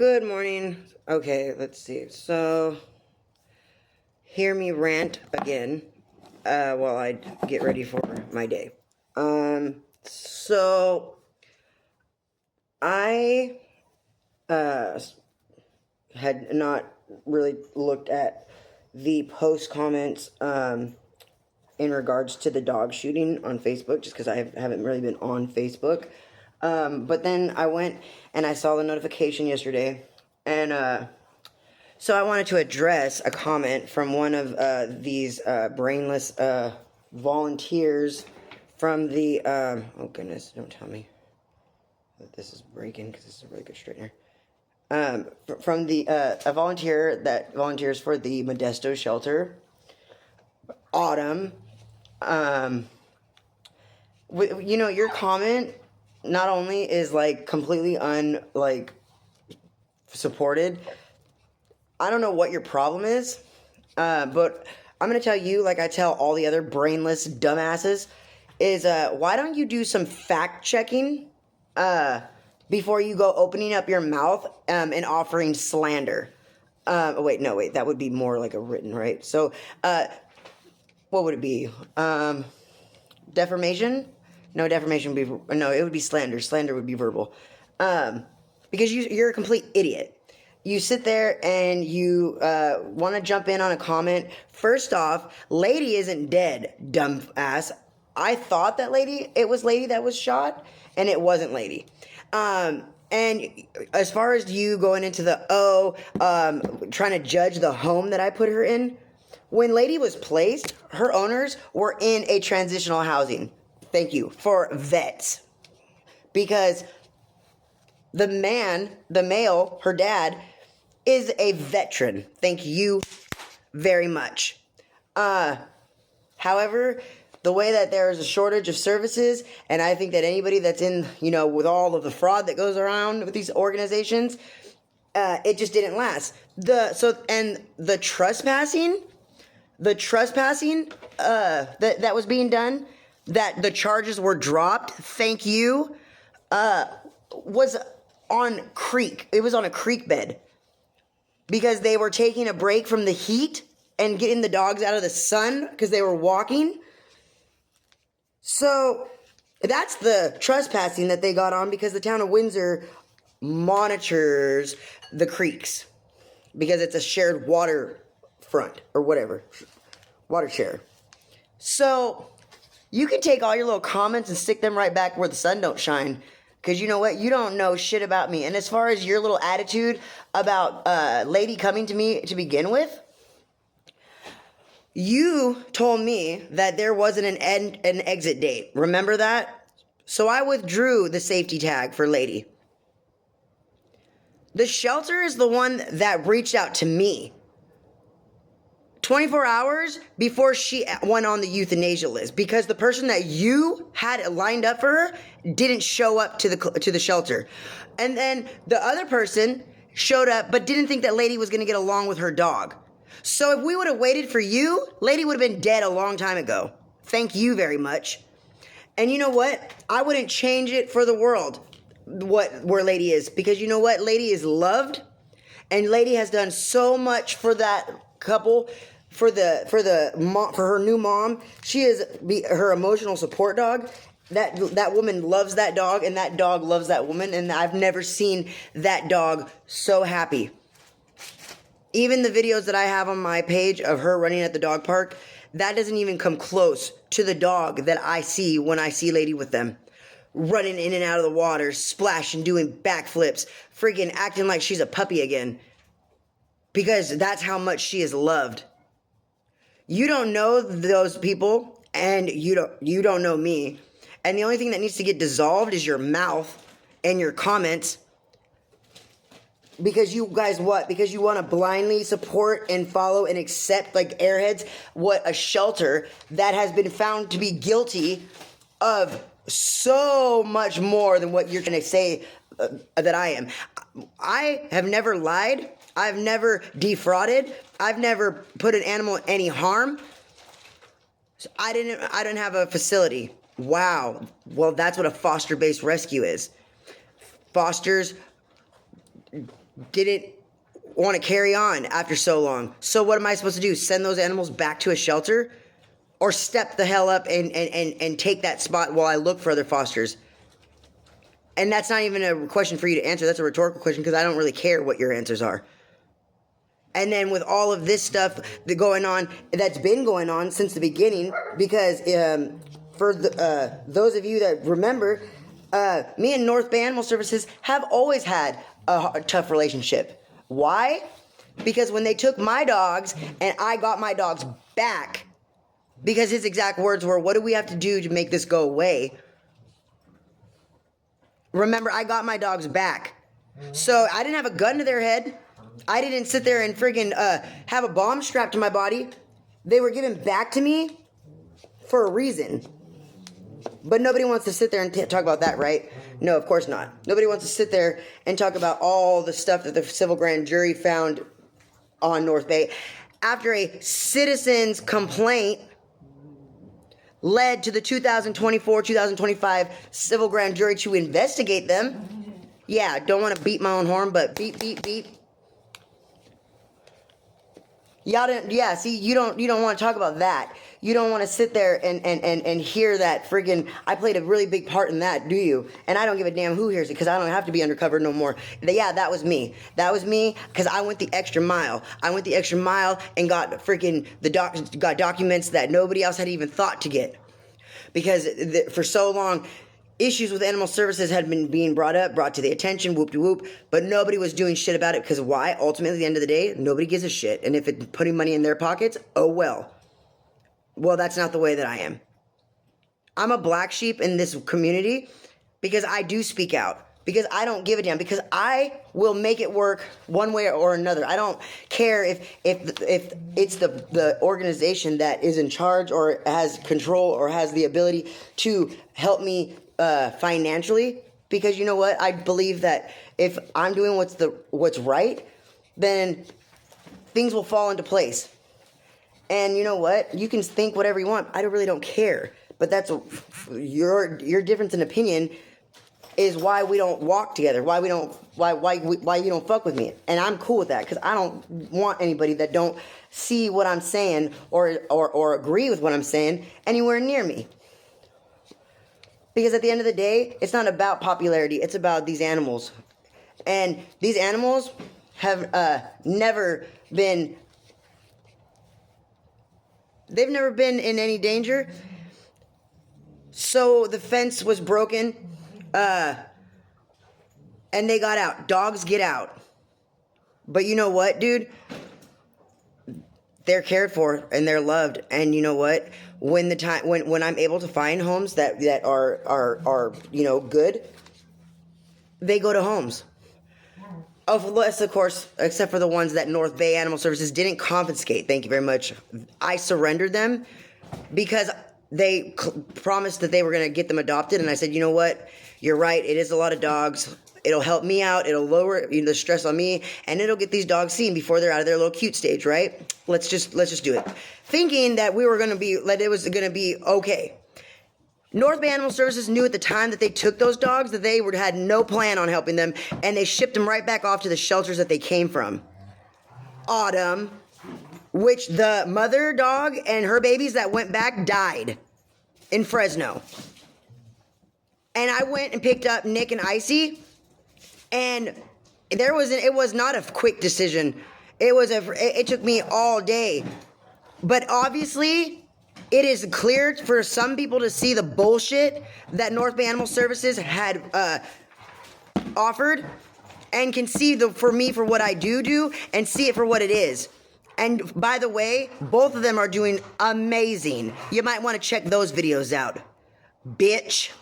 Good morning. Okay, let's see. So, hear me rant again while I get ready for my day. So I had not really looked at the post comments in regards to the dog shooting on Facebook, just because I haven't really been on Facebook. But then I went and I saw the notification yesterday, and so I wanted to address a comment from one of these brainless volunteers from the, oh goodness, don't tell me that this is breaking, because this is a really good straightener. From the, a volunteer that volunteers for the Modesto shelter, Autumn. You know, your comment not only is like completely supported. I don't know what your problem is, but I'm gonna tell you, like I tell all the other brainless dumbasses, is why don't you do some fact checking before you go opening up your mouth and offering slander? Wait, that would be more like a written, right? So, what would it be? Defamation? No, defamation would be, no, it would be slander. Slander would be verbal. Because you're a complete idiot. You sit there and you want to jump in on a comment. First off, Lady isn't dead, dumb ass. I thought that it was Lady that was shot, and it wasn't Lady. And as far as you going into trying to judge the home that I put her in, when Lady was placed, her owners were in a transitional housing. Thank you, for vets. Because the male, her dad, is a veteran. Thank you very much. However, the way that there is a shortage of services, and I think that anybody that's in, with all of the fraud that goes around with these organizations, it just didn't last. The trespassing that was being done, that the charges were dropped, thank you, was on creek. It was on a creek bed. Because they were taking a break from the heat and getting the dogs out of the sun because they were walking. So that's the trespassing that they got on, because the town of Windsor monitors the creeks. Because it's a shared water front or whatever. Water share. So you can take all your little comments and stick them right back where the sun don't shine. Because you know what? You don't know shit about me. And as far as your little attitude about Lady coming to me to begin with, you told me that there wasn't an exit date. Remember that? So I withdrew the safety tag for Lady. The shelter is the one that reached out to me 24 hours before she went on the euthanasia list, because the person that you had lined up for her didn't show up to the shelter. And then the other person showed up but didn't think that Lady was going to get along with her dog. So if we would have waited for you, Lady would have been dead a long time ago. Thank you very much. And you know what? I wouldn't change it for the world where Lady is, because you know what? Lady is loved, and Lady has done so much for that couple, for her new mom. She is her emotional support dog. That woman loves that dog, and that dog loves that woman, and I've never seen that dog so happy. Even the videos that I have on my page of her running at the dog park, that doesn't even come close to the dog that I see when I see Lady with them. Running in and out of the water, splashing, doing backflips, freaking acting like she's a puppy again. Because that's how much she is loved. You don't know those people, and you don't know me. And the only thing that needs to get dissolved is your mouth and your comments. Because you guys Because you want to blindly support and follow and accept, like airheads, what a shelter that has been found to be guilty of so much more than what you're going to say that I am. I have never lied. I've never defrauded. I've never put an animal in any harm. So I didn't have a facility. Wow. Well, that's what a foster-based rescue is. Fosters didn't want to carry on after so long. So what am I supposed to do? Send those animals back to a shelter? Or step the hell up and take that spot while I look for other fosters? And that's not even a question for you to answer. That's a rhetorical question because I don't really care what your answers are. And then with all of this stuff that's been going on since the beginning, because for those of you that remember, me and North Bay Animal Services have always had a tough relationship. Why? Because when they took my dogs and I got my dogs back, because his exact words were, what do we have to do to make this go away? Remember, I got my dogs back. So I didn't have a gun to their head. I didn't sit there and friggin' have a bomb strapped to my body. They were given back to me for a reason. But nobody wants to sit there and talk about that, right? No, of course not. Nobody wants to sit there and talk about all the stuff that the civil grand jury found on North Bay. After a citizen's complaint led to the 2024-2025 civil grand jury to investigate them. Yeah, don't want to beat my own horn, but beep, beep, beep. Y'all didn't, yeah, see, you don't want to talk about that. You don't want to sit there and hear that friggin', I played a really big part in that, do you? And I don't give a damn who hears it, because I don't have to be undercover no more. Yeah, that was me. That was me, because I went the extra mile. I went the extra mile and got friggin' got documents that nobody else had even thought to get. Because for so long, issues with animal services had been being brought to the attention, whoop-de-whoop, but nobody was doing shit about it, because why? Ultimately, at the end of the day, nobody gives a shit. And if it's putting money in their pockets, oh well. Well, that's not the way that I am. I'm a black sheep in this community because I do speak out. Because I don't give a damn. Because I will make it work one way or another. I don't care if it's the organization that is in charge or has control or has the ability to help me financially. Because you know what? I believe that if I'm doing what's right, then things will fall into place. And you know what? You can think whatever you want. I really don't care. But that's your difference in opinion is why we don't walk together. Why you don't fuck with me. And I'm cool with that, because I don't want anybody that don't see what I'm saying or agree with what I'm saying anywhere near me. Because at the end of the day, it's not about popularity. It's about these animals. And these animals have never been... They've never been in any danger. So the fence was broken. And they got out. Dogs get out. But you know what, dude? They're cared for and they're loved. And you know what? When I'm able to find homes that are good, they go to homes. Of course, except for the ones that North Bay Animal Services didn't confiscate. Thank you very much. I surrendered them because they promised that they were going to get them adopted. And I said, you know what? You're right. It is a lot of dogs. It'll help me out. It'll lower the stress on me. And it'll get these dogs seen before they're out of their little cute stage, right? Let's just do it. Thinking that it was going to be okay. North Bay Animal Services knew at the time that they took those dogs that they had no plan on helping them, and they shipped them right back off to the shelters that they came from. Autumn, which the mother dog and her babies that went back died in Fresno. And I went and picked up Nick and Icy, and it was not a quick decision. It took me all day. But obviously, it is clear for some people to see the bullshit that North Bay Animal Services had offered, and can see for what I do and see it for what it is. And by the way, both of them are doing amazing. You might want to check those videos out. Bitch.